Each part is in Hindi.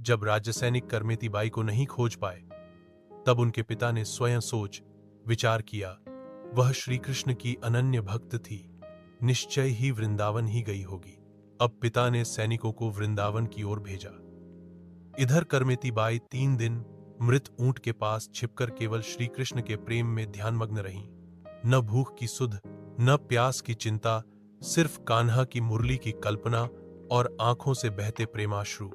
जब राज्य सैनिक करमेती बाई को नहीं खोज पाए, तब उनके पिता ने स्वयं सोच विचार किया। वह श्री कृष्ण की अनन्य भक्त थी, निश्चय ही वृंदावन ही गई होगी। अब पिता ने सैनिकों को वृंदावन की ओर भेजा। इधर करमेती बाई 3 दिन मृत ऊंट के पास छिपकर केवल श्री कृष्ण के प्रेम में ध्यानमग्न रहीं। न भूख की सुध, न प्यास की चिंता, सिर्फ कान्हा की मुरली की कल्पना और आंखों से बहते प्रेमाश्रु।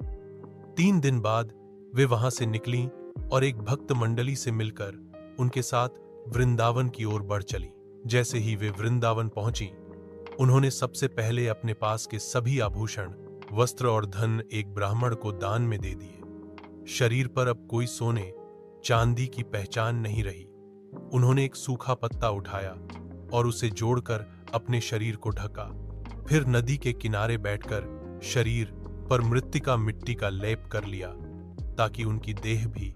3 दिन बाद वे वहां से निकलीं और एक भक्त मंडली से मिलकर उनके साथ वृंदावन की ओर बढ़ चली। जैसे ही वे वृंदावन पहुंची, उन्होंने सबसे पहले अपने पास के सभी आभूषण, वस्त्र और धन एक ब्राह्मण को दान में दे दिए। शरीर पर अब कोई सोने चांदी की पहचान नहीं रही। उन्होंने एक सूखा पत्ता उठाया और उसे जोड़कर अपने शरीर को ढका। फिर नदी के किनारे बैठकर शरीर पर मृत्तिका मिट्टी का लेप कर लिया, ताकि उनकी देह भी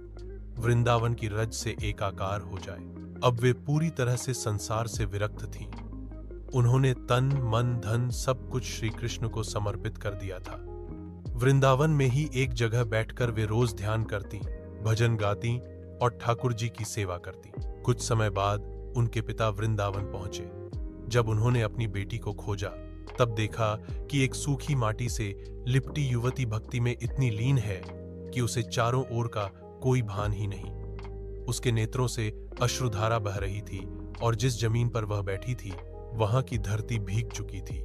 वृंदावन की रज से एकाकार हो जाए। अब वे पूरी तरह से संसार से विरक्त थीं। उन्होंने तन मन धन सब कुछ श्री कृष्ण को समर्पित कर दिया था। वृंदावन में ही एक जगह बैठकर वे रोज ध्यान करती, भजन गाती और ठाकुर जी की सेवा करती। कुछ समय बाद उनके पिता वृंदावन पहुंचे। जब उन्होंने अपनी बेटी को खोजा, तब देखा कि एक सूखी माटी से लिपटी युवती भक्ति में इतनी लीन है कि उसे चारों ओर का कोई भान ही नहीं। उसके नेत्रों से अश्रुधारा बह रही थी और जिस जमीन पर वह बैठी थी, वहां की धरती भीग चुकी थी।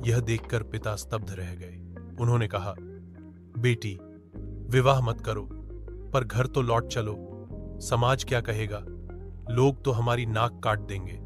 यह देखकर पिता स्तब्ध रह गए। उन्होंने कहा, बेटी, विवाह मत करो, पर घर तो लौट चलो। समाज क्या कहेगा? लोग तो हमारी नाक काट देंगे।